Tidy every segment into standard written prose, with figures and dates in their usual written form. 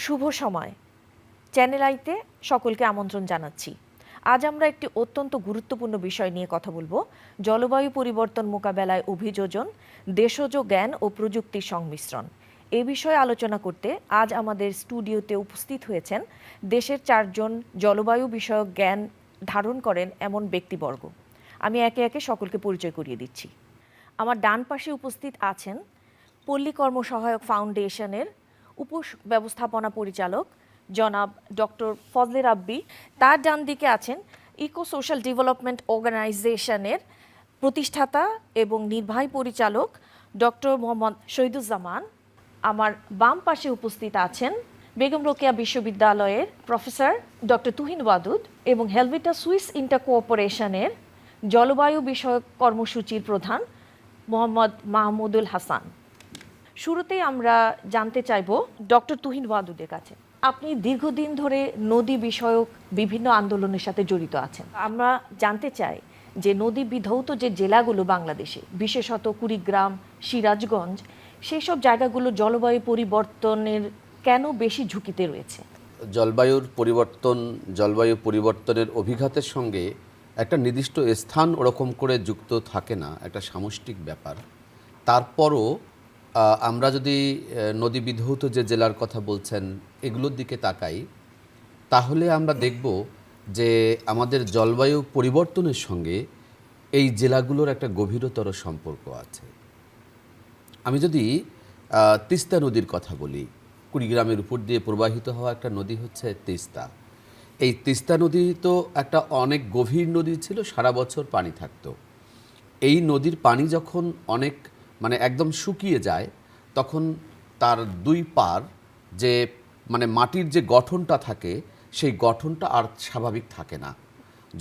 শুভ সময়। চ্যানেল আইতে সকলকে আমন্ত্রণ জানাচ্ছি। আজ আমরা একটি অত্যন্ত গুরুত্বপূর্ণ বিষয় নিয়ে কথা বলবো, জলবায়ু পরিবর্তন মোকাবেলায় অভিযোজন, দেশজ জ্ঞান ও প্রযুক্তির সংমিশ্রণ। এ বিষয়ে আলোচনা করতে আজ আমাদের স্টুডিওতে উপস্থিত হয়েছেন দেশের 4 জন জলবায়ু বিষয়ক জ্ঞান ধারণ করেন এমন ব্যক্তিবর্গ। আমি একে একে সকলকে পরিচয় করিয়ে দিচ্ছি। আমার ডান পাশে উপস্থিত আছেন পল্লী কর্মসহায়ক ফাউন্ডেশনের উপব্যবস্থাপনা পরিচালক জনাব ডক্টর ফজলে রাব্বি। তার ডান দিকে আছেন ইকো সোশ্যাল ডেভেলপমেন্ট অর্গানাইজেশনের প্রতিষ্ঠাতা এবং নির্বাহী পরিচালক ডক্টর মোহাম্মদ শহীদুজ্জামান। আমার বাম পাশে উপস্থিত আছেন বেগম রোকেয়া বিশ্ববিদ্যালয়ের প্রফেসর ডক্টর তুহিন ওয়াদুদ এবং হেলভেটা সুইস ইন্টার কোঅপারেশনের জলবায়ু বিষয়ক কর্মসূচির প্রধান মোহাম্মদ মাহমুদুল হাসান। শুরুতেই আমরা জানতে চাইব ডক্টর তুহিন ওয়াদুদের কাছে। আপনি দীর্ঘদিন ধরে নদী বিষয়ক বিভিন্ন আন্দোলনের সাথে জড়িত আছেন। আমরা জানতে চাই যে নদী বিধৌত যে জেলাগুলো বাংলাদেশে, বিশেষত কুড়িগ্রাম, সিরাজগঞ্জ, সেই সব জায়গাগুলো জলবায়ু পরিবর্তনের কেন বেশি ঝুঁকিতে রয়েছে? জলবায়ু পরিবর্তনের অভিঘাতের সঙ্গে একটা নির্দিষ্ট স্থান ওরকম করে যুক্ত থাকে না, একটা সামষ্টিক ব্যাপার। তারপরও আমরা যদি নদী বিধৌত যে জেলার কথা বলছেন এগুলোর দিকে তাকাই, তাহলে আমরা দেখব যে আমাদের জলবায়ু পরিবর্তনের সঙ্গে এই জেলাগুলোর একটা গভীরতর সম্পর্ক আছে। আমি যদি তিস্তা নদীর কথা বলি, কুড়িগ্রামের উপর দিয়ে প্রবাহিত হওয়া একটা নদী হচ্ছে তিস্তা। এই তিস্তা নদী তো একটা অনেক গভীর নদী ছিল, সারা বছর পানি থাকতো। এই নদীর পানি যখন একদম শুকিয়ে যায়, তখন তার দুই পার যে মাটির যে গঠনটা থাকে, সেই গঠনটা আর স্বাভাবিক থাকে না।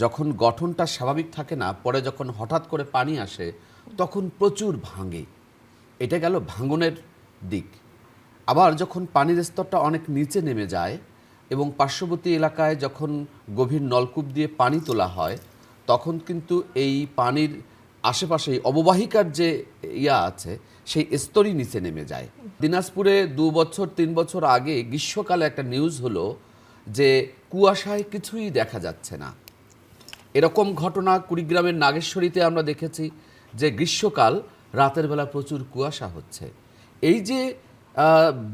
যখন গঠনটা স্বাভাবিক থাকে না, পরে যখন হঠাৎ করে পানি আসে তখন প্রচুর ভাঙে। এটা গেল ভাঙনের দিক। আবার যখন পানির স্তরটা অনেক নিচে নেমে যায় এবং পার্শ্ববর্তী এলাকায় যখন গভীর নলকূপ দিয়ে পানি তোলা হয়, তখন কিন্তু এই পানির আশেপাশে অববাহিকার যে আছে সেই স্তরই নিচে নেমে যায়। দিনাজপুরে 2 বছর 3 বছর আগে গ্রীষ্মকালে একটা নিউজ হলো যে কুয়াশায় কিছুই দেখা যাচ্ছে না। এরকম ঘটনা কুড়িগ্রামের নাগেশ্বরীতে আমরা দেখেছি যে গ্রীষ্মকাল, রাতের বেলা প্রচুর কুয়াশা হচ্ছে। এই যে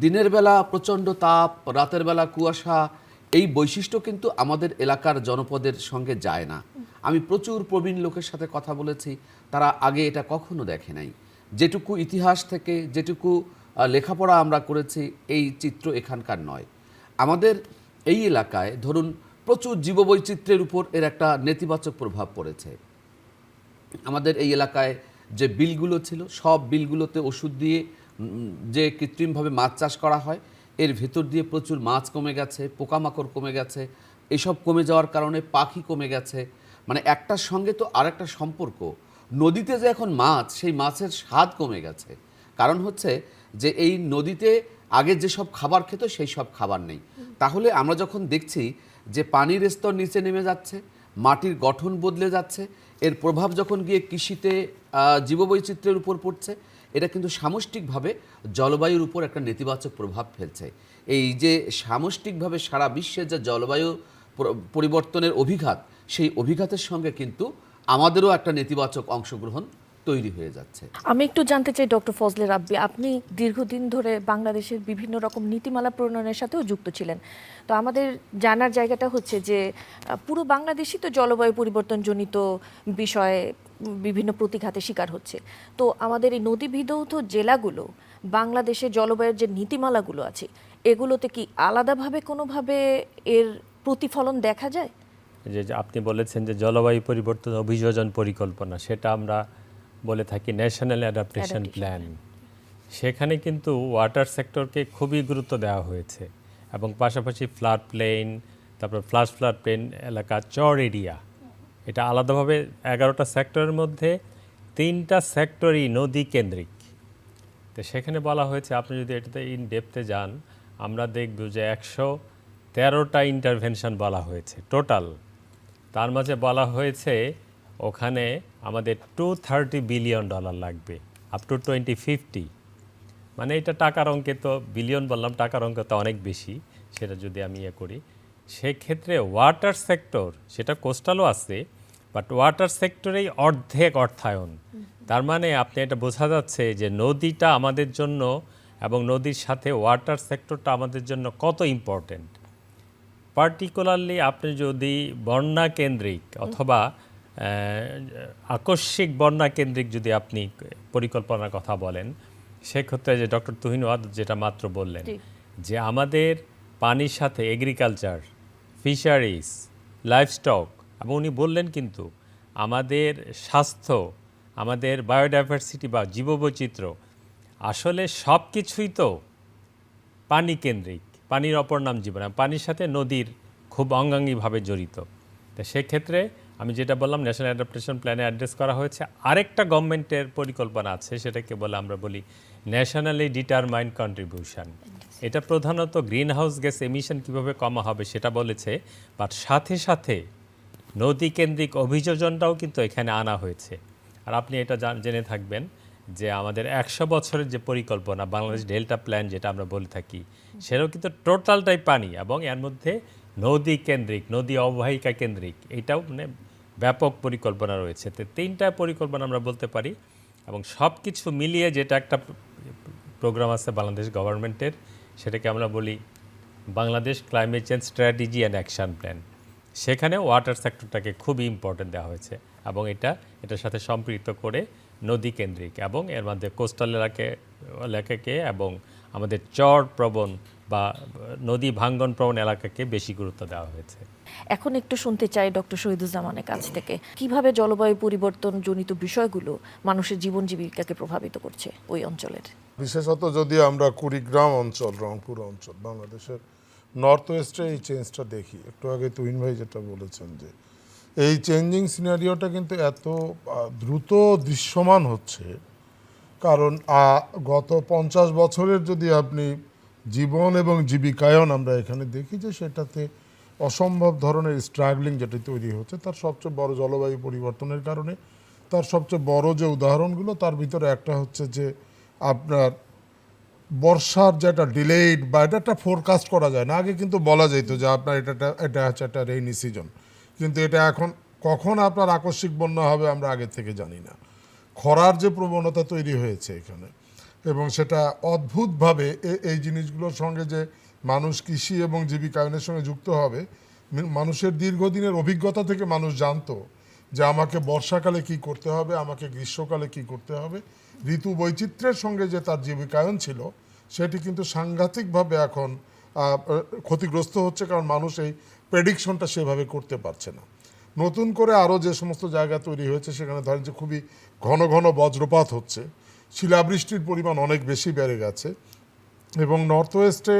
দিনের বেলা প্রচণ্ড তাপ, রাতের বেলা কুয়াশা, এই বৈশিষ্ট্য কিন্তু আমাদের এলাকার জনপদের সঙ্গে যায় না। আমি প্রচুর প্রবীণ লোকের সাথে কথা বলেছি, তারা আগে এটা কখনো দেখে নাই। যেটুকু ইতিহাস থেকে, যেটুকু লেখাপড়া আমরা করেছি, এই চিত্র এখানকার নয়। আমাদের এই এলাকায় ধরুন প্রচুর জীববৈচিত্র্যের উপর এর একটা নেতিবাচক প্রভাব পড়েছে। আমাদের এই এলাকায় যে বিলগুলো ছিল, সব বিলগুলোতে ওষুধ দিয়ে যে কৃত্রিমভাবে মাছ চাষ করা হয়, এর ভেতর দিয়ে প্রচুর মাছ কমে গেছে, পোকামাকড় কমে গেছে। এসব কমে যাওয়ার কারণে পাখি কমে গেছে। একটার সঙ্গে তো আরেকটা সম্পর্ক। নদীতে যে এখন মাছ, সেই মাছের স্বাদ কমে গেছে। কারণ হচ্ছে যে এই নদীতে আগে যেসব খাবার খেত সেই সব খাবার নেই। তাহলে আমরা যখন দেখছি যে পানির স্তর নিচে নেমে যাচ্ছে, মাটির গঠন বদলে যাচ্ছে, এর প্রভাব যখন গিয়ে কৃষিতে, জীববৈচিত্র্যের উপর পড়ছে, এটা কিন্তু সামষ্টিকভাবে জলবায়ুর উপর একটা নেতিবাচক প্রভাব ফেলছে। এই যে সামষ্টিকভাবে সারা বিশ্বে যে জলবায়ু পরিবর্তনের অভিঘাত, সেই অভিঘাতের সঙ্গে কিন্তু আমাদেরও একটা নেতিবাচক অংশগ্রহণ তৈরি হয়ে যাচ্ছে। আমি একটু জানতে চাই ডক্টর ফজলে রাব্বি, আপনি দীর্ঘদিন ধরে বাংলাদেশের বিভিন্ন রকম নীতিমালা প্রণয়নের সাথেও যুক্ত ছিলেন। তো আমাদের জানার জায়গাটা হচ্ছে যে পুরো বাংলাদেশই তো জলবায়ু পরিবর্তনজনিত বিষয়ে বিভিন্ন প্রতিঘাতের শিকার হচ্ছে। তো আমাদের এই নদী বিধৌত জেলাগুলো, বাংলাদেশের জলবায়ুর যে নীতিমালাগুলো আছে, এগুলোতে কি আলাদাভাবে কোনোভাবে এর প্রতিফলন দেখা যায়? যে আপনি বলেছেন যে জলবায়ু পরিবর্তন অভিযোজন পরিকল্পনা, সেটা আমরা বলে থাকি ন্যাশনাল অ্যাডাপ্টেশন প্ল্যান। সেখানে কিন্তু ওয়াটার সেক্টরকে খুবই গুরুত্ব দেওয়া হয়েছে এবং পাশাপাশি ফ্লাড প্লেন, তারপর ফ্লাড প্লেন এলাকা, চর এরিয়া, এটা আলাদাভাবে 11টা সেক্টরের মধ্যে 3টা সেক্টরই নদী কেন্দ্রিক। তো সেখানে বলা হয়েছে, আপনি যদি এটাতে ইন ডেপথে যান, আমরা দেখব যে 113টা ইন্টারভেনশন বলা হয়েছে টোটাল। তার মাঝে বলা হয়েছে ওখানে আমাদের $230 বিলিয়ন লাগবে আপ টু 2050। মানে এটা টাকার অঙ্কে তো বিলিয়ন বললাম, টাকার অঙ্কে তো অনেক বেশি, সেটা যদি আমি করি সেক্ষেত্রে ওয়াটার সেক্টর, সেটা কোস্টালও আছে, বাট ওয়াটার সেক্টরেই অর্ধেক অর্থায়ন। তার মানে আপনি এটা বোঝা যাচ্ছে যে নদীটা আমাদের জন্য এবং নদীর সাথে ওয়াটার সেক্টরটা আমাদের জন্য কত ইম্পর্টেন্ট। পার্টিকুলারলি আপনি যদি বন্যা কেন্দ্রিক অথবা আকস্মিক বন্যা কেন্দ্রিক যদি আপনি পরিকল্পনার কথা বলেন, সেক্ষেত্রে যে ডক্টর তুহিন ওয়াদ যেটা মাত্র বললেন যে আমাদের পানির সাথে এগ্রিকালচার, ফিশারিজ, লাইভস্টক, এবং উনি বললেন কিন্তু আমাদের স্বাস্থ্য, আমাদের বায়োডাইভার্সিটি বা জীববৈচিত্র্য, আসলে সব কিছুই তো পানি কেন্দ্রিক। পানির অপর নাম জীবন, পানির সাথে নদীর খুব অঙ্গাঙ্গিভাবে জড়িত। তো সেক্ষেত্রে আমি যেটা বললাম ন্যাশনাল অ্যাডাপ্টেশন প্ল্যানে অ্যাড্রেস করা হয়েছে। আরেকটা গভর্নমেন্টের পরিকল্পনা আছে, সেটাকে বলে আমরা বলি ন্যাশনালি ডিটারমাইন্ড কন্ট্রিবিউশন। এটা প্রধানত গ্রিন হাউস গ্যাস এমিশন কীভাবে কমা হবে সেটা বলেছে, বাট সাথে সাথে নদী কেন্দ্রিক অভিযোজনটাও কিন্তু এখানে আনা হয়েছে। আর আপনি এটা জেনে থাকবেন যে আমাদের 100 বছরের যে পরিকল্পনা বাংলাদেশ ডেল্টা প্ল্যান যেটা আমরা বলে থাকি, সেটাও কিন্তু টোটালটাই পানি এবং এর মধ্যে নদী কেন্দ্রিক, নদী অববাহিকা কেন্দ্রিক, এটাও মানে ব্যাপক পরিকল্পনা রয়েছে। তো 3টা পরিকল্পনা আমরা বলতে পারি, এবং সব কিছু মিলিয়ে যেটা একটা প্রোগ্রাম আছে বাংলাদেশ গভর্নমেন্টের, সেটাকে আমরা বলি Bangladesh climate change strategy and action plan. সেখানে ওয়াটার সেক্টরটাকে খুবই ইম্পর্টেন্ট দেওয়া হয়েছে, এবং এটার সাথে সম্পৃক্ত করে নদী কেন্দ্রিক এবং এর মধ্যে কোস্টাল এলাকাকে এবং আমাদের চর প্রবণ বা নদী ভাঙ্গন প্রবণ এলাকাকে বেশি গুরুত্ব দেওয়া হয়েছে। এখন একটু শুনতে চাই ডক্টর শহীদুজ্জামানের কাছ থেকে, কিভাবে জলবায়ু পরিবর্তন জনিত বিষয়গুলো মানুষের জীবন জীবিকাকে প্রভাবিত করছে ওই অঞ্চলের। বিশেষত যদি আমরা কুড়িগ্রাম অঞ্চল, রংপুর অঞ্চল, বাংলাদেশের নর্থ ওয়েস্টে এই চেঞ্জটা দেখি। একটু আগে তুহিন ভাই যেটা বলেছেন যে এই চেঞ্জিং সিনারিওটা কিন্তু এত দ্রুত দৃশ্যমান হচ্ছে, কারণ গত 50 বছরের যদি আপনি জীবন এবং জীবিকায়ন আমরা এখানে দেখি যে সেটাতে অসম্ভব ধরনের স্ট্রাগলিং যেটা তৈরি হচ্ছে, তার সবচেয়ে বড় জলবায়ু পরিবর্তনের কারণে। তার সবচেয়ে বড় যে উদাহরণগুলো, তার ভিতরে একটা হচ্ছে যে আপনার বর্ষার যেটা ডিলেইড বা এটা একটা ফোরকাস্ট করা যায় না। আগে কিন্তু বলা যেত যে আপনার এটা হচ্ছে একটা রেইনি সিজন, কিন্তু এটা এখন কখন আপনার আকস্মিক বন্যা হবে আমরা আগে থেকে জানি না। খরার যে প্রবণতা তৈরি হয়েছে এখানে, এবং সেটা অদ্ভুতভাবে এই জিনিসগুলোর সঙ্গে যে মানুষ কৃষি এবং জীবিকায়নের সঙ্গে যুক্ত হবে, মানুষের দীর্ঘদিনের অভিজ্ঞতা থেকে মানুষ জানতো যে আমাকে বর্ষাকালে কি করতে হবে, আমাকে গ্রীষ্মকালে কি করতে হবে। ঋতু বৈচিত্র্যের সঙ্গে যে তার জীবিকায়ন ছিল, সেটি কিন্তু সাংঘাতিকভাবে এখন ক্ষতিগ্রস্ত হচ্ছে, কারণ মানুষ এই প্রেডিকশনটা সেভাবে করতে পারছে না। নতুন করে আরও যে সমস্ত জায়গা তৈরি হয়েছে, সেখানে ধরেন যে খুবই ঘন ঘন বজ্রপাত হচ্ছে, শিলাবৃষ্টির পরিমাণ অনেক বেশি বেড়ে গেছে, এবং নর্থ ওয়েস্টে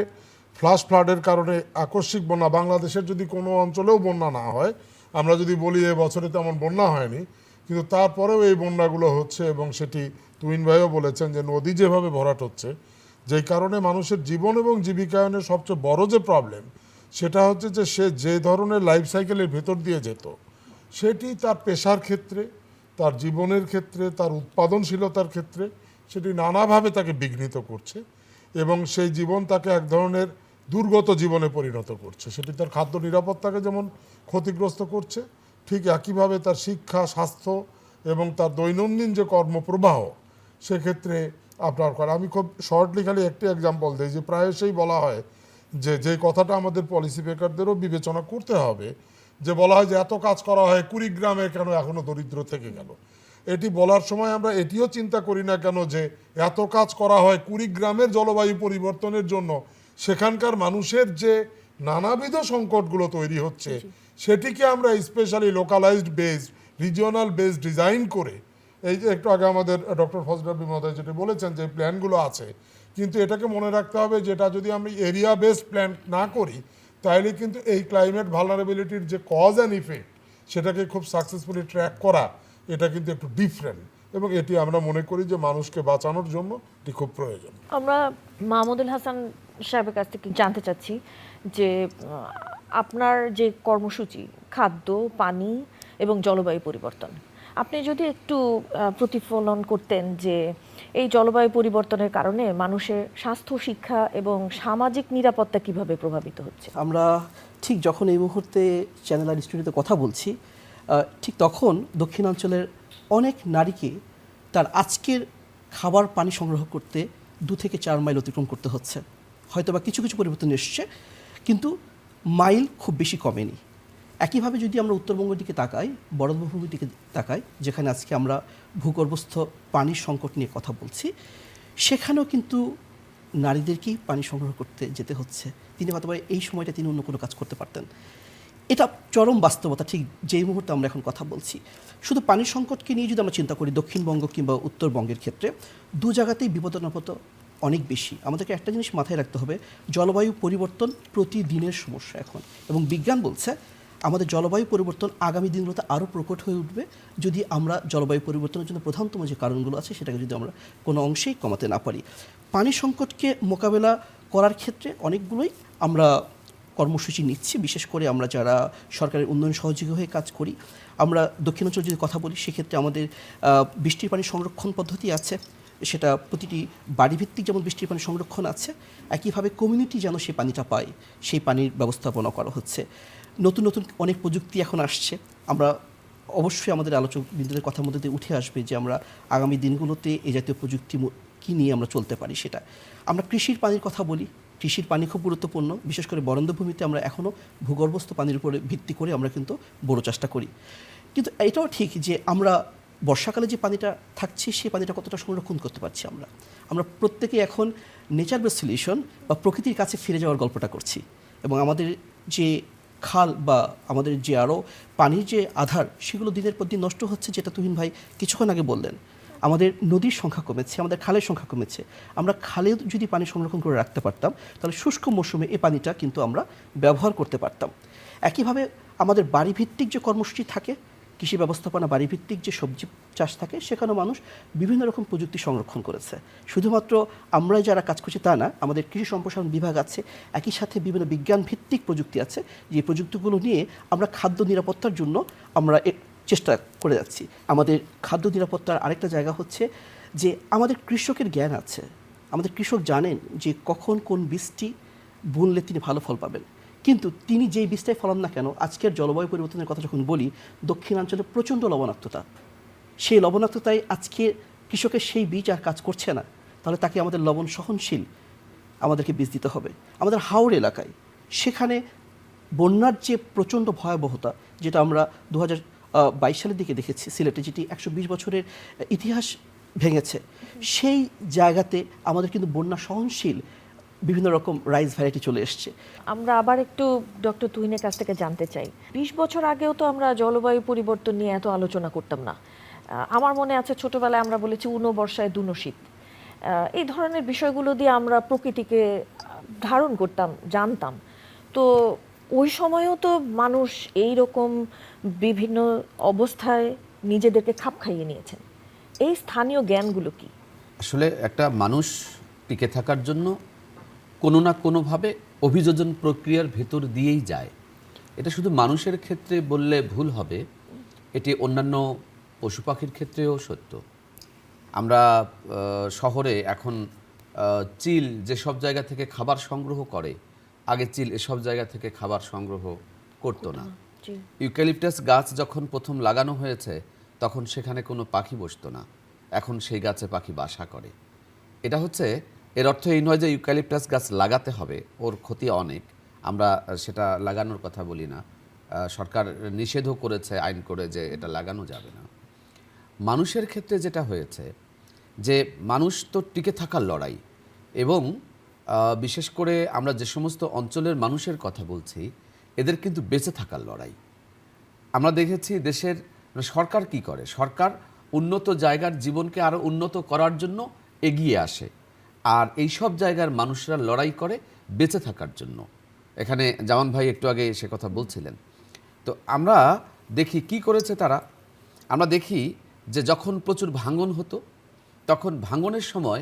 ফ্লাশ ফ্লাডের কারণে আকস্মিক বন্যা। বাংলাদেশের যদি কোনো অঞ্চলেও বন্যা না হয়, আমরা যদি বলি এ বছরে তেমন বন্যা হয়নি, কিন্তু তারপরেও এই বন্যাগুলো হচ্ছে, এবং সেটি তুহিন ভাইও বলেছেন যে নদী যেভাবে ভরাট হচ্ছে, যেই কারণে মানুষের জীবন এবং জীবিকায়নের সবচেয়ে বড় যে প্রবলেম, সেটা হচ্ছে যে সে যে ধরনের লাইফ সাইকেলের ভেতর দিয়ে যেত, সেটি তার পেশার ক্ষেত্রে, তার জীবনের ক্ষেত্রে, তার উৎপাদনশীলতার ক্ষেত্রে সেটি নানাভাবে তাকে বিঘ্নিত করছে, এবং সেই জীবন তাকে এক ধরনের দুর্গত জীবনে পরিণত করছে। সেটি তার খাদ্য নিরাপত্তাকে যেমন ক্ষতিগ্রস্ত করছে, ঠিক একইভাবে তার শিক্ষা, স্বাস্থ্য এবং তার দৈনন্দিন যে কর্মপ্রবাহ, সেক্ষেত্রে আপনার আমি খুব শর্টলি খালি একটি এক্সাম্পল দিই, যে প্রায়শই বলা হয় যে কথাটা আমাদের পলিসি মেকারদেরও বিবেচনা করতে হবে, যে বলা হয় যে এত কাজ করা হয়, কুড়িগ্রামে কেন এখনো দরিদ্র থেকে গেল। এটি বলার সময় আমরা এটিও চিন্তা করি না কেন যে এত কাজ করা হয় কুড়িগ্রামের জলবায়ু পরিবর্তনের জন্য, সেখানকার মানুষের যে নানাবিধ সংকটগুলো তৈরি হচ্ছে, সেটিকে আমরা specially localised based, regional based design করে, এই যে একটু আগে আমাদের ডক্টর ফজল রাব্বি মহোদয় যেটা বলেছেন যে প্ল্যানগুলো আছে, কিন্তু এটাকে মনে রাখতে হবে যে এটা যদি আমি এরিয়া বেসড প্ল্যান না করি, তাহলে কিন্তু এই ক্লাইমেট ভালনারেবিলিটির যে কজ অ্যান্ড ইফেক্ট, সেটাকে খুব সাকসেসফুলি ট্র্যাক করা, এটা কিন্তু একটু ডিফারেন্ট, এবং এটি আমরা মনে করি যে মানুষকে বাঁচানোর জন্য এটি খুব প্রয়োজন। আমরা মাহমুদুল হাসান সাহেবের কাছ থেকে জানতে চাচ্ছি যে আপনার যে কর্মসূচি খাদ্য, পানি এবং জলবায়ু পরিবর্তন, আপনি যদি একটু প্রতিফলন করতেন যে এই জলবায়ু পরিবর্তনের কারণে মানুষের স্বাস্থ্য, শিক্ষা এবং সামাজিক নিরাপত্তা কিভাবে প্রভাবিত হচ্ছে? আমরা ঠিক যখন এই মুহূর্তে চ্যানেল আর স্টুডিওতে কথা বলছি, ঠিক তখন দক্ষিণাঞ্চলের অনেক নারীকে তার আজকের খাবার পানি সংগ্রহ করতে 2 থেকে 4 মাইল অতিক্রম করতে হচ্ছে। হয়তোবা কিছু কিছু পরিবর্তন এসছে, কিন্তু মাইল খুব বেশি কমেনি। একইভাবে যদি আমরা উত্তরবঙ্গের দিকে তাকাই, বরেন্দ্রভূমির দিকে তাকাই, যেখানে আজকে আমরা ভূগর্ভস্থ পানির সংকট নিয়ে কথা বলছি, সেখানেও কিন্তু নারীদেরকেই পানি সংগ্রহ করতে যেতে হচ্ছে। তিনি হয়তো এই সময়টা তিনি অন্য কোনো কাজ করতে পারতেন। এটা চরম বাস্তবতা, ঠিক যেই মুহূর্তে আমরা এখন কথা বলছি। শুধু পানির সংকটকে নিয়ে যদি আমরা চিন্তা করি দক্ষিণবঙ্গ কিংবা উত্তরবঙ্গের ক্ষেত্রে, 2 জায়গাতেই বিপদাপন্ন অনেক বেশি। আমাদেরকে একটা জিনিস মাথায় রাখতে হবে, জলবায়ু পরিবর্তন প্রতিদিনের সমস্যা এখন, এবং বিজ্ঞান বলছে আমাদের জলবায়ু পরিবর্তন আগামী দিনগুলোতে আরও প্রকট হয়ে উঠবে যদি আমরা জলবায়ু পরিবর্তনের জন্য প্রধানতম যে কারণগুলো আছে সেটাকে যদি আমরা কোনো অংশেই কমাতে না পারি। পানি সংকটকে মোকাবেলা করার ক্ষেত্রে অনেকগুলোই আমরা কর্মসূচি নিচ্ছি, বিশেষ করে আমরা যারা সরকারের উন্নয়ন সহযোগী হয়ে কাজ করি। আমরা দক্ষিণাঞ্চল যদি কথা বলি, সেক্ষেত্রে আমাদের বৃষ্টির পানি সংরক্ষণ পদ্ধতি আছে, সেটা প্রতিটি বাড়িভিত্তিক যেমন বৃষ্টির পানি সংরক্ষণ আছে, একইভাবে কমিউনিটি যেন সেই পানিটা পায় সেই পানির ব্যবস্থাপনা করা হচ্ছে। নতুন নতুন অনেক প্রযুক্তি এখন আসছে। আমরা অবশ্যই আমাদের আলোচক বিন্দুদের কথার মধ্যে দিয়ে উঠে আসবে যে আমরা আগামী দিনগুলোতে এই জাতীয় প্রযুক্তি কী নিয়ে আমরা চলতে পারি সেটা। আমরা কৃষির পানির কথা বলি, কৃষির পানি খুব গুরুত্বপূর্ণ। বিশেষ করে বরেন্দ্রভূমিতে আমরা এখনও ভূগর্ভস্থ পানির উপরে ভিত্তি করে আমরা কিন্তু বোরো চাষটা করি। কিন্তু এটাও ঠিক যে আমরা বর্ষাকালে যে পানিটা থাকছে সেই পানিটা কতটা সংরক্ষণ করতে পারছি। আমরা প্রত্যেকে এখন নেচার বেস সলিউশন বা প্রকৃতির কাছে ফিরে যাওয়ার গল্পটা করছি, এবং আমাদের যে খাল বা আমাদের যে আরও পানির যে আধার সেগুলো দিনের পর দিন নষ্ট হচ্ছে, যেটা তুহিন ভাই কিছুক্ষণ আগে বললেন। আমাদের নদীর সংখ্যা কমেছে, আমাদের খালের সংখ্যা কমেছে। আমরা খালে যদি পানি সংরক্ষণ করে রাখতে পারতাম তাহলে শুষ্ক মৌসুমে এই পানিটা কিন্তু আমরা ব্যবহার করতে পারতাম। একইভাবে আমাদের বাড়িভিত্তিক যে কর্মসূচি থাকে, কৃষি ব্যবস্থাপনা বাড়িভিত্তিক যে সবজি চাষ থাকে, সেখানেও মানুষ বিভিন্ন রকম প্রযুক্তি সংরক্ষণ করেছে। শুধুমাত্র আমরা যারা কাজ করছি তা না, আমাদের কৃষি সম্প্রসারণ বিভাগ আছে, একই সাথে বিভিন্ন বিজ্ঞান ভিত্তিক প্রযুক্তি আছে, যে প্রযুক্তিগুলো নিয়ে আমরা খাদ্য নিরাপত্তার জন্য আমরা চেষ্টা করে যাচ্ছি। আমাদের খাদ্য নিরাপত্তার আরেকটা জায়গা হচ্ছে যে আমাদের কৃষকের জ্ঞান আছে। আমাদের কৃষক জানেন যে কখন কোন বীজটি বুনলে তিনি ভালো ফল পাবেন, কিন্তু তিনি যেই বীজটাই ফলান না কেন, আজকের জলবায়ু পরিবর্তনের কথা যখন বলি, দক্ষিণাঞ্চলে প্রচণ্ড লবণাক্ততা, সেই লবণাক্ততায় আজকে কৃষকের সেই বীজ আর কাজ করছে না। তাহলে তাকে আমাদের লবণ সহনশীল আমাদেরকে বীজ দিতে হবে। আমাদের হাওড় এলাকায় সেখানে বন্যার যে প্রচণ্ড ভয়াবহতা, যেটা আমরা 2022 সালের দিকে দেখেছি সিলেটে, যেটি 120 বছরের ইতিহাস ভেঙেছে, সেই জায়গাতে আমাদের কিন্তু বন্যা সহনশীল বিভিন্ন রকম রাইস ভ্যারাইটি চলে এসছে। আমরা আবার একটু ডক্টর তুহিনের কাছ থেকে জানতে চাই, 20 বছর আগেও তো আমরা জলবায়ু পরিবর্তন নিয়ে এত আলোচনা করতাম না। আমার মনে আছে ছোটবেলায় আমরা বলেছি উনো বর্ষায় দুনো শীত। এই ধরনের বিষয়গুলো দিয়ে আমরা প্রকৃতিকে ধারণ করতাম, জানতাম। তো ওই সময়ও তো মানুষ এই রকম বিভিন্ন অবস্থায় নিজেদেরকে খাপ খাইয়ে নিয়েছেন। এই স্থানীয় জ্ঞানগুলো কি? আসলে একটা মানুষ টিকে থাকার জন্য কোনো না কোনোভাবে অভিযোজন প্রক্রিয়ার ভেতর দিয়েই যায়। এটা শুধু মানুষের ক্ষেত্রে বললে ভুল হবে, এটি অন্যান্য পশু পাখির ক্ষেত্রেও সত্য। আমরা শহরে এখন চিল যেসব জায়গা থেকে খাবার সংগ্রহ করে, আগে চিল এসব জায়গা থেকে খাবার সংগ্রহ করতো না। ইউক্যালিপটাস গাছ যখন প্রথম লাগানো হয়েছে তখন সেখানে কোনো পাখি বসতো না, এখন সেই গাছে পাখি বাসা করে। এটা হচ্ছে, এর অর্থ এই নয় যে ইউক্যালিপটাস গাছ লাগাতে হবে, ওর ক্ষতি অনেক, আমরা সেটা লাগানোর কথা বলি না। সরকার নিষেধও করেছে আইন করে যে এটা লাগানো যাবে না। মানুষের ক্ষেত্রে যেটা হয়েছে যে মানুষ তো টিকে থাকার লড়াই, এবং বিশেষ করে আমরা যে সমস্ত অঞ্চলের মানুষের কথা বলছি এদের কিন্তু বেঁচে থাকার লড়াই। আমরা দেখেছি দেশের সরকার কি করে, সরকার উন্নত জায়গার জীবনকে আরও উন্নত করার জন্য এগিয়ে আসে, আর এই সব জায়গার মানুষরা লড়াই করে বেঁচে থাকার জন্য। এখানে জামান ভাই একটু আগে সে কথা বলছিলেন। তো আমরা দেখি কি করেছে তারা। আমরা দেখি যে যখন প্রচুর ভাঙন হতো তখন ভাঙনের সময়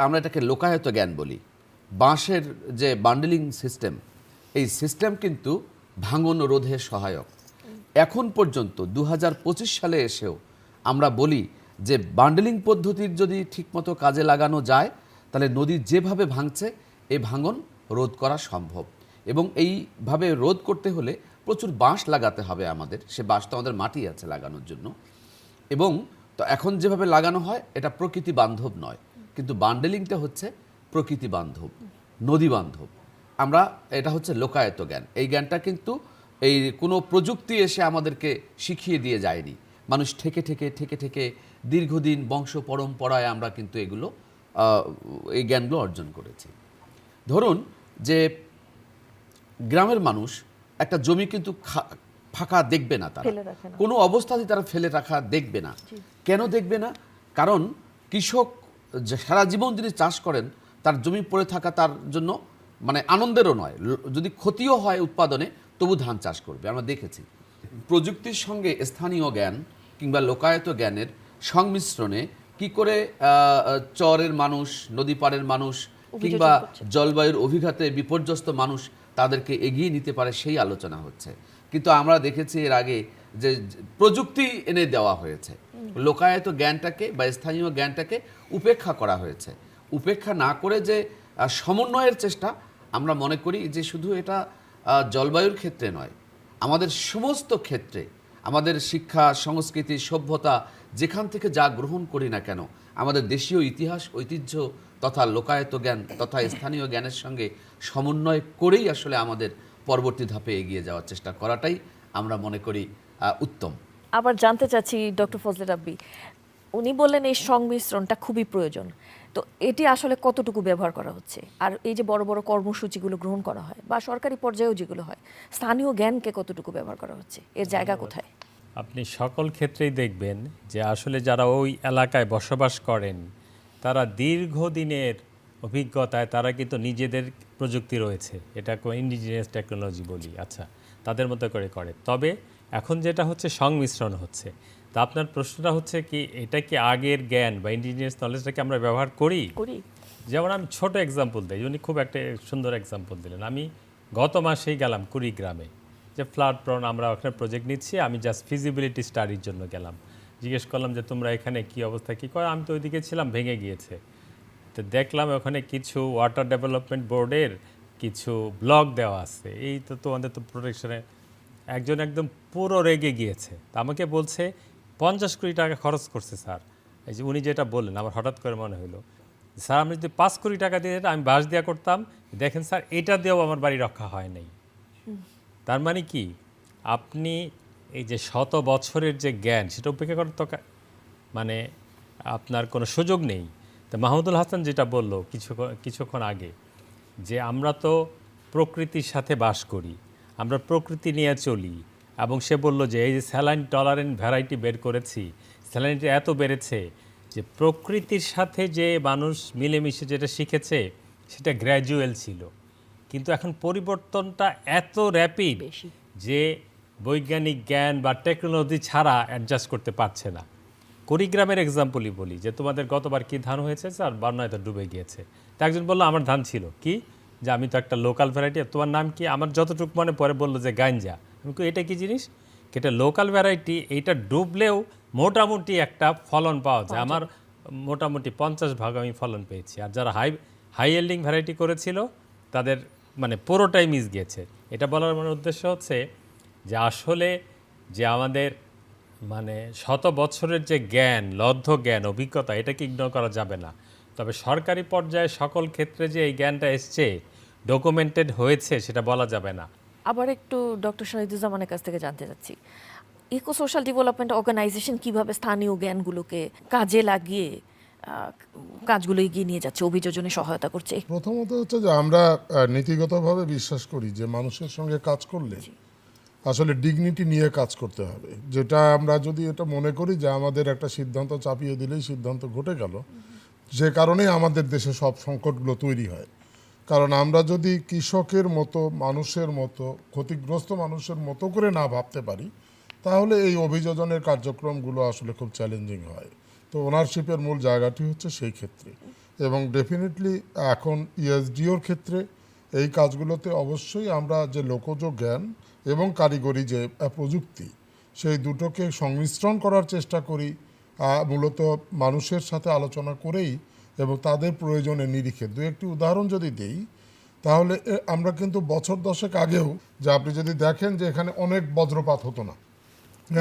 আমরা এটাকে লোকায়ত জ্ঞান বলি, বাঁশের যে বান্ডেলিং সিস্টেম, এই সিস্টেম কিন্তু ভাঙন রোধে সহায়ক। এখন পর্যন্ত 2025 সালে এসেও আমরা বলি যে বান্ডেলিং পদ্ধতির যদি ঠিকমতো কাজে লাগানো যায় তাহলে নদী যেভাবে ভাঙছে এই ভাঙন রোধ করা সম্ভব। এবং এইভাবে রোধ করতে হলে প্রচুর বাঁশ লাগাতে হবে আমাদের, সে বাঁশ তো আমাদের মাটি আছে লাগানোর জন্য। এবং তো এখন যেভাবে লাগানো হয় এটা প্রকৃতি বান্ধব নয়, কিন্তু বান্ডেলিংটা হচ্ছে প্রকৃতি বান্ধব, নদী বান্ধব। আমরা এটা হচ্ছে লোকায়ত জ্ঞান। এই জ্ঞানটা কিন্তু এই কোনো প্রযুক্তি এসে আমাদেরকে শিখিয়ে দিয়ে যায়নি। মানুষ ঠেকে ঠেকে ঠেকে ঠেকে দীর্ঘদিন বংশ পরম্পরায় আমরা কিন্তু এগুলো এই জ্ঞানগুলো অর্জন করেছি। ধরুন যে গ্রামের মানুষ একটা জমি কিন্তু ফাঁকা দেখবে না, তারা ফেলে রাখে না। কোনো অবস্থাতেই তারা ফেলে রাখা দেখবে না। কেন দেখবে না? কারণ কৃষক যে সারা জীবন যিনি চাষ করেন তার জমি পড়ে থাকা তার জন্য মানে আনন্দেরও নয়, যদি ক্ষতিও হয় উৎপাদনে তবু ধান চাষ করবে। আমরা দেখেছি প্রযুক্তির সঙ্গে স্থানীয় জ্ঞান কিংবা লোকায়ত জ্ঞানের সংমিশ্রণে কি করে চরের মানুষ, নদী পাড়ের মানুষ কিংবা জলবায়ুর অভিঘাতে বিপর্যস্ত মানুষ তাদেরকে এগিয়ে নিতে পারে সেই আলোচনা হচ্ছে। কিন্তু আমরা দেখেছি এর আগে যে প্রযুক্তি এনে দেওয়া হয়েছে, লোকায়ত জ্ঞানটাকে বা স্থানীয় জ্ঞানটাকে উপেক্ষা করা হয়েছে। উপেক্ষা না করে যে সমন্বয়ের চেষ্টা, আমরা মনে করি যে শুধু এটা জলবায়ুর ক্ষেত্রে নয়, আমাদের সমস্ত ক্ষেত্রে, আমাদের শিক্ষা, সংস্কৃতি, সভ্যতা যেখান থেকে যা গ্রহণ করি না কেন, আমাদের দেশীয় ইতিহাস, ঐতিহ্য তথা লোকায়ত জ্ঞান তথা স্থানীয় জ্ঞানের সঙ্গে সমন্বয় করেই আসলে আমাদের পরবর্তী ধাপে এগিয়ে যাওয়ার চেষ্টা করাটাই আমরা মনে করি উত্তম। আবার জানতে চাচ্ছি ডক্টর ফজলে রাব্বি, উনি বললেন এই সংমিশ্রণটা খুবই প্রয়োজন, তো এটি আসলে কতটুকু ব্যবহার করা হচ্ছে? আর এই যে বড় বড় কর্মসূচিগুলো গ্রহণ করা হয় বা সরকারি পর্যায়েও যেগুলো হয়, স্থানীয় জ্ঞানকে কতটুকু ব্যবহার করা হচ্ছে, এর জায়গা কোথায়? আপনি সকল ক্ষেত্রেই দেখবেন যে আসলে যারা ওই এলাকায় বসবাস করেন তারা দীর্ঘদিনের অভিজ্ঞতায় তারা কিন্তু নিজেদের প্রযুক্তি রয়েছে, এটা ইন্ডিজিনিয়াস টেকনোলজি বলি, আচ্ছা তাদের মতো করে করে। তবে এখন যেটা হচ্ছে সংমিশ্রণ হচ্ছে। তা আপনার প্রশ্নটা হচ্ছে কি এটা কি আগের জ্ঞান বা ইন্ডিজিনিয়াস নলেজটাকে আমরা ব্যবহার করি? যেমন আমি ছোট এক্সাম্পল দিই, উনি খুব একটা সুন্দর এক্সাম্পল দিলেন। আমি গত মাসেই গেলাম কুড়িগ্রামে, যে ফ্লাড প্রন আমরা ওখানে প্রজেক্ট নিচ্ছি, আমি জাস্ট ফিজিবিলিটি স্টাডির জন্য গেলাম। জিজ্ঞেস করলাম যে তোমরা এখানে কি অবস্থা, কী করে? আমি তো ওইদিকে ছিলাম, ভেঙে গিয়েছে। তো দেখলাম ওখানে কিছু ওয়াটার ডেভেলপমেন্ট বোর্ডের কিছু ব্লক দেওয়া আছে, এই তো তোমাদের তো প্রোটেকশনে। একজন একদম পুরো রেগে গিয়েছে, তা আমাকে বলছে 50 কোটি টাকা খরচ করছে স্যার। এই যে উনি যেটা বললেন আমার হঠাৎ করে মনে হলো, স্যার আমি যদি 5 কোটি টাকা দিয়ে আমি বাঁশ দেওয়া করতাম, দেখেন স্যার এটা দিয়েও আমার বাড়ি রক্ষা হয় নাই। তার মানে কি আপনি এই যে শত বছরের যে জ্ঞান সেটা উপেক্ষা করার তো মানে আপনার কোনো সুযোগ নেই। তো মাহমুদুল হাসান যেটা বলল কিছুক্ষণ আগে, যে আমরা তো প্রকৃতির সাথে বাস করি, আমরা প্রকৃতি নিয়ে চলি, এবং সে বলল যে এই যে স্যালাইন টলারেন্ট ভ্যারাইটি বের করেছি, স্যালাইনটা এত বেড়েছে যে প্রকৃতির সাথে যে মানুষ মিলেমিশে যেটা শিখেছে সেটা গ্র্যাজুয়াল ছিল, কিন্তু এখন পরিবর্তনটা এত র্যাপিড যে বৈজ্ঞানিক জ্ঞান বা টেকনোলজি ছাড়া অ্যাডজাস্ট করতে পারছে না। কুড়িগ্রামের এক্সাম্পলই বলি, যে তোমাদের গতবার কি ধান হয়েছে স্যার? বন্যায় তো ডুবে গিয়েছে। তা একজন বললো আমার ধান ছিল কি, যে আমি তো একটা লোকাল ভ্যারাইটি, তোমার নাম কি? আমার যতটুকু মনে পড়ে বললো যে গাঞ্জা। আমি কই এটা কি জিনিস? এটা লোকাল ভ্যারাইটি, এইটা ডুবলেও মোটামুটি একটা ফলন পাওয়া যায়। আমার মোটামুটি 50 ভাগ আমি ফলন পেয়েছি। আর যারা হাই ইল্ডিং ভ্যারাইটি করেছিল তাদের মানে পুরোটাই মিস গিয়েছে। এটা বলার মানে উদ্দেশ্য হচ্ছে যে আসলে যে আমাদের মানে শত বছরের যে জ্ঞান, লব্ধ জ্ঞান, অভিজ্ঞতা, এটাকে ইগনোর করা যাবে না। তবে সরকারি পর্যায়ে সকল ক্ষেত্রে যে এই জ্ঞানটা এসছে, ডকুমেন্টেড হয়েছে, সেটা বলা যাবে না। আবার একটু ডক্টর শহীদুজ্জামানের কাছ থেকে জানতে চাচ্ছি, ইকো সোশ্যাল ডেভেলপমেন্ট অর্গানাইজেশন কিভাবে স্থানীয় জ্ঞানগুলোকে কাজে লাগিয়ে কাজগুলো এগিয়ে নিয়ে যাচ্ছে, অভিযোজনে সহায়তা করছে? প্রথমত হচ্ছে যে আমরা নীতিগতভাবে বিশ্বাস করি যে মানুষের সঙ্গে কাজ করলে আসলে ডিগনিটি নিয়ে কাজ করতে হবে। যেটা আমরা যদি এটা মনে করি যে আমাদের একটা সিদ্ধান্ত চাপিয়ে দিলেই সিদ্ধান্ত ঘটে গেল, যে কারণেই আমাদের দেশে সব সংকটগুলো তৈরি হয়। কারণ আমরা যদি কৃষকের মতো, মানুষের মতো, ক্ষতিগ্রস্ত মানুষের মতো করে না ভাবতে পারি, তাহলে এই অভিযোজনের কার্যক্রমগুলো আসলে খুব চ্যালেঞ্জিং হয়। তো ওনারশিপের মূল জায়গাটি হচ্ছে সেই ক্ষেত্রে, এবং ডেফিনেটলি এখন ইএসডিওর ক্ষেত্রে এই কাজগুলোতে অবশ্যই আমরা যে লোকজ জ্ঞান এবং কারিগরি যে প্রযুক্তি, সেই দুটোকে সংমিশ্রণ করার চেষ্টা করি মূলত মানুষের সাথে আলোচনা করেই এবং তাদের প্রয়োজনে নিরিখে দু একটি উদাহরণ যদি দেই, তাহলে আমরা কিন্তু বছর দশেক আগেও যে আপনি যদি দেখেন যে এখানে অনেক বজ্রপাত হতো না,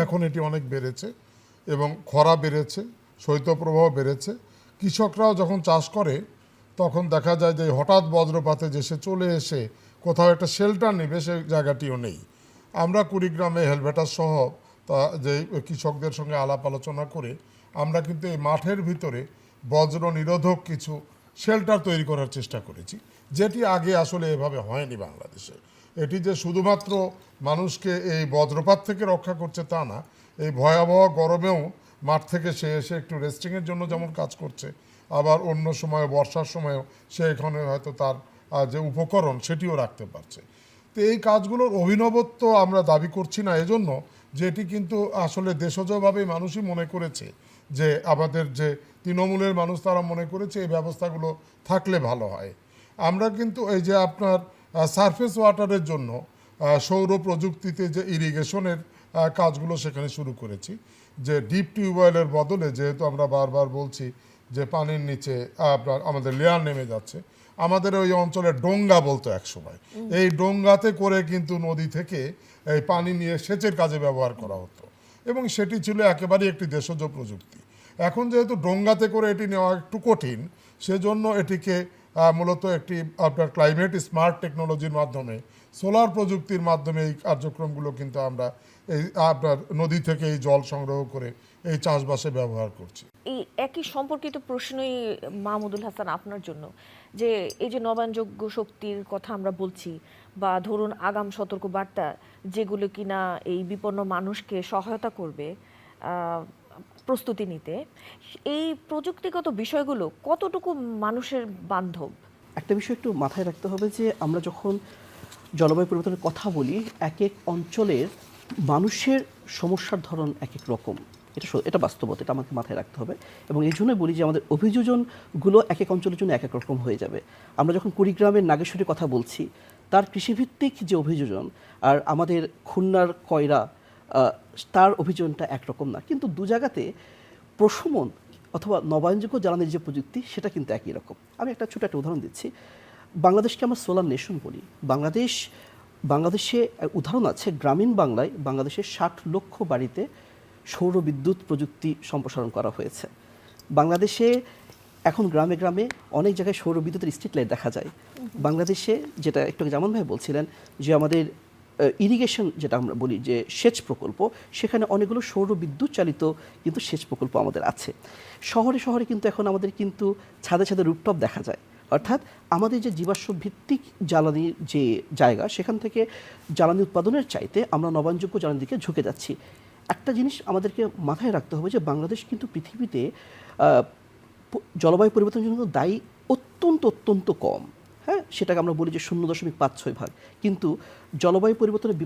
এখন এটি অনেক বেড়েছে এবং খরা বেড়েছে, শৈত্যপ্রবাহ বেড়েছে। কৃষকরাও যখন চাষ করে তখন দেখা যায় যে হঠাৎ বজ্রপাতে যে সে চলে এসে কোথাও একটা শেল্টার নেবে, সেই জায়গাটিও নেই। আমরা কুড়িগ্রামে হেলভেটার সহ যে কৃষকদের সঙ্গে আলাপ আলোচনা করে আমরা কিন্তু এই মাঠের ভিতরে বজ্র নিরোধক কিছু শেল্টার তৈরি করার চেষ্টা করেছি, যেটি আগে আসলে এভাবে হয়নি বাংলাদেশে। এটি যে শুধুমাত্র মানুষকে এই বজ্রপাত থেকে রক্ষা করছে তা না, এই ভয়াবহ গরমেও মাঠ থেকে সে এসে একটু রেস্টিংয়ের জন্য যেমন কাজ করছে, আবার অন্য সময় বর্ষার সময়ও সে এখানে হয়তো তার যে উপকরণ সেটিও রাখতে পারছে। তো এই কাজগুলোর অভিনবত্ব আমরা দাবি করছি না এজন্য যে এটি কিন্তু আসলে দেশজভাবে মানুষই মনে করেছে যে আমাদের যে তৃণমূলের মানুষ তারা মনে করেছে এই ব্যবস্থাগুলো থাকলে ভালো হয়। আমরা কিন্তু এই যে আপনার সারফেস ওয়াটারের জন্য সৌর প্রযুক্তিতে যে ইরিগেশনের কাজগুলো সেখানে শুরু করেছি, যে ডিপ টিউবওয়েলের বদলে যেহেতু আমরা বারবার বলছি যে পানির নিচে আপনার আমাদের লেয়ার নেমে যাচ্ছে, আমাদের ওই অঞ্চলে ডোঙ্গা বলতো একসময়, এই ডোঙ্গাতে করে কিন্তু নদী থেকে এই পানি নিয়ে সেচের কাজে ব্যবহার করা হতো এবং সেটি ছিল একেবারেই একটি দেশজ প্রযুক্তি। এখন যেহেতু ডোঙ্গাতে করে এটি নেওয়া একটু কঠিন, সেজন্য এটিকে মূলত একটি আপনার ক্লাইমেট স্মার্ট টেকনোলজির মাধ্যমে, সোলার প্রযুক্তির মাধ্যমে এই কার্যক্রমগুলো কিন্তু আমরা এই আপনার নদী থেকে এই জল সংগ্রহ করে এই চাষবাসে ব্যবহার করছি। এই একই সম্পর্কিত প্রশ্নই মাহমুদুল হাসান আপনার জন্য, যে এই যে নবায়নযোগ্য শক্তির কথা আমরা বলছি, বা ধরুন আগাম সতর্ক বার্তা যেগুলো কিনা এই বিপন্ন মানুষকে সহায়তা করবে প্রস্তুতি নিতে, এই প্রযুক্তিগত বিষয়গুলো কতটুকু মানুষের বান্ধব? একটা বিষয় একটু মাথায় রাখতে হবে যে আমরা যখন জলবায়ু পরিবর্তনের কথা বলি, এক এক অঞ্চলের মানুষের সমস্যার ধরন এক এক রকম, এটা বাস্তবতা, এটা আমাকে মাথায় রাখতে হবে। এবং এই জন্যই বলি যে আমাদের অভিযোজনগুলো এক এক অঞ্চলের জন্য এক এক রকম হয়ে যাবে। আমরা যখন কুড়িগ্রামের নাগেশ্বরীর কথা বলছি, তার কৃষিভিত্তিক যে অভিযোজন আর আমাদের খুলনার কয়রা তার অভিযোজনটা একরকম না, কিন্তু দু জায়গাতে প্রশমন অথবা নবায়নযোগ্য জ্বালানির যে প্রযুক্তি সেটা কিন্তু একই রকম। আমি একটা ছোট একটা উদাহরণ দিচ্ছি। বাংলাদেশকে আমরা সোলার নেশন বলি। বাংলাদেশে উদাহরণ আছে, গ্রামীণ বাংলায় বাংলাদেশের 60 লক্ষ বাড়িতে সৌর বিদ্যুৎ প্রযুক্তি সম্প্রসারণ করা হয়েছে। বাংলাদেশে এখন গ্রামে গ্রামে অনেক জায়গায় সৌর বিদ্যুতের স্ট্রিট লাইট দেখা যায়। বাংলাদেশে যেটা একটু যেমন ভাই বলছিলেন যে আমাদের ইরিগেশন যেটা আমরা বলি যে সেচ প্রকল্প, সেখানে অনেকগুলো সৌর বিদ্যুৎ চালিত কিন্তু সেচ প্রকল্প আমাদের আছে। শহরে শহরে কিন্তু এখন আমাদের কিন্তু ছাদে ছাদে রুফটপ দেখা যায়। অর্থাৎ আমাদের যে জীবাশ্ম ভিত্তিক জ্বালানির যে জায়গা, সেখান থেকে জ্বালানি উৎপাদনের চাইতে আমরা নবায়নযোগ্য জ্বালানির দিকে ঝুঁকে যাচ্ছি। একটা জিনিস আমাদেরকে মাথায় রাখতে হবে যে বাংলাদেশ কিন্তু পৃথিবীতে জলবায়ু পরিবর্তনের জন্য দায়ী অত্যন্ত অত্যন্ত কম। হ্যাঁ, সেটাকে আমরা বলি যে 0.56 ভাগ, কিন্তু জলবায়ু পরিবর্তনের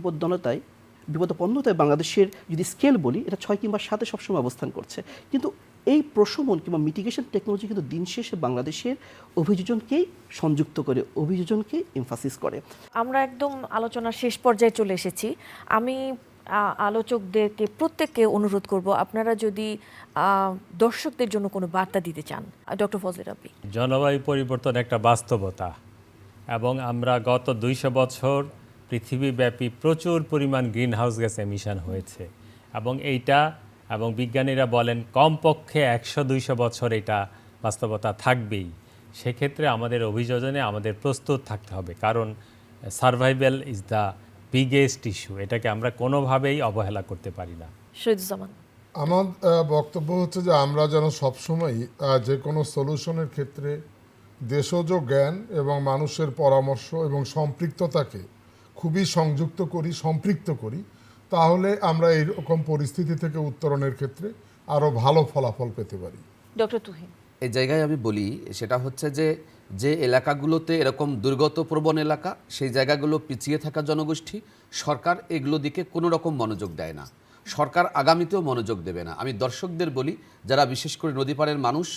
বিপদাপন্নতায় বাংলাদেশের যদি স্কেল বলি, এটা 6 কিংবা 7-এ সবসময় অবস্থান করছে। কিন্তু এই প্রশমন কিংবা মিটিগেশন টেকনোলজি কিন্তু দিন শেষে বাংলাদেশের অভিযোজনকেই সংযুক্ত করে, অভিযোজনকে এমফাসিস করে। আমরা একদম আলোচনার শেষ পর্যায়ে চলে এসেছি। আমি আলোচকদেরকে প্রত্যেককে অনুরোধ করব, আপনারা যদি দর্শকদের জন্য কোনো বার্তা দিতে চান। ডক্টর ফজলে রাব্বি। জলবায়ু পরিবর্তন একটা বাস্তবতা এবং আমরা গত 200 বছর পৃথিবীব্যাপী প্রচুর পরিমাণ গ্রিন হাউস গ্যাস এমিশন হয়েছে এবং বিজ্ঞানীরা বলেন কমপক্ষে 100-200 বছর এটা বাস্তবতা থাকবেই। সেক্ষেত্রে আমাদের অভিযোজনে আমাদের প্রস্তুত থাকতে হবে, কারণ survival is the biggest issue. এটাকে আমরা কোনোভাবেই অবহেলা করতে পারি না। শহীদুজ্জামান। আমার বক্তব্য হচ্ছে যে আমরা যেন সবসময় যে কোনো সলিউশনের ক্ষেত্রে দেশজ জ্ঞান এবং মানুষের পরামর্শ এবং সম্পৃক্ততাকে খুবই সম্পৃক্ত করি, তাহলে আমরা এইরকম পরিস্থিতি থেকে উত্তরণের ক্ষেত্রে আরও ভালো ফলাফল পেতে পারি। ডক্টর তুহিন। এই জায়গায় আমি বলি, সেটা হচ্ছে যে এলাকাগুলোতে এরকম দুর্গত প্রবণ এলাকা, সেই জায়গাগুলো পিছিয়ে থাকা জনগোষ্ঠী, সরকার এগুলো দিকে কোনো রকম মনোযোগ দেয় না, সরকার আগামীতেও মনোযোগ দেবে না। আমি দর্শকদের বলি, যারা বিশেষ করে নদীপাড়ের মানুষ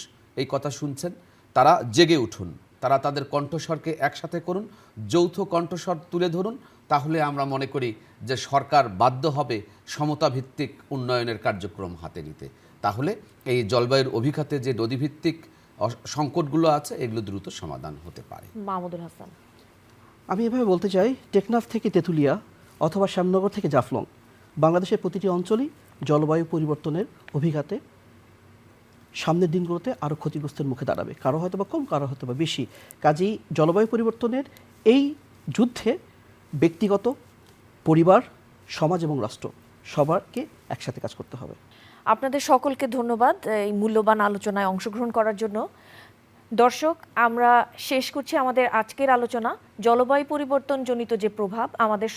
এই কথা শুনছেন, তারা জেগে উঠুন, তারা তাদের কণ্ঠস্বরকে একসাথে করুন, যৌথ কণ্ঠস্বর তুলে ধরুন, তাহলে আমরা মনে করি যে সরকার বাধ্য হবে সমতাভিত্তিক উন্নয়নের কার্যক্রম হাতে নিতে। তাহলে এই জলবায়ুর অভিঘাতে যে নদীভিত্তিক সংকটগুলো আছে এগুলো দ্রুত সমাধান হতে পারে। মাহমুদুল হাসান। আমি এভাবে বলতে চাই, টেকনাফ থেকে তেঁতুলিয়া অথবা শ্যামনগর থেকে জাফলং, বাংলাদেশের প্রতিটি অঞ্চলই জলবায়ু পরিবর্তনের অভিঘাতে সামনের দিনগুলোতে আরও ক্ষতিগ্রস্তের মুখে দাঁড়াবে, কারো হয়তো বা কম, কারো হয়তো বা বেশি। কাজেই জলবায়ু পরিবর্তনের এই যুদ্ধে ব্যক্তিগত, পরিবার, সমাজ এবং রাষ্ট্র সবারকে একসাথে কাজ করতে হবে। আপনাদের সকলকে ধন্যবাদ এই মূল্যবান আলোচনায় অংশগ্রহণ করার জন্য। দর্শক, আমরা শেষ করছি আমাদের আজকের আলোচনা। জলবায়ু পরিবর্তনজনিত যে প্রভাব আমাদের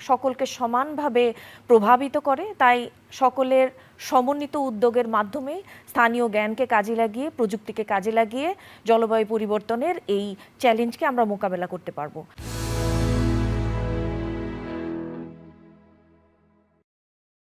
সকলকে সমানভাবে প্রভাবিত করে, তাই সকলের সমন্বিত উদ্যোগের মাধ্যমে স্থানীয় জ্ঞানকে কাজে লাগিয়ে, প্রযুক্তিকে কাজে লাগিয়ে জলবায়ু পরিবর্তনের এই চ্যালেঞ্জকে আমরা মোকাবেলা করতে পারবো।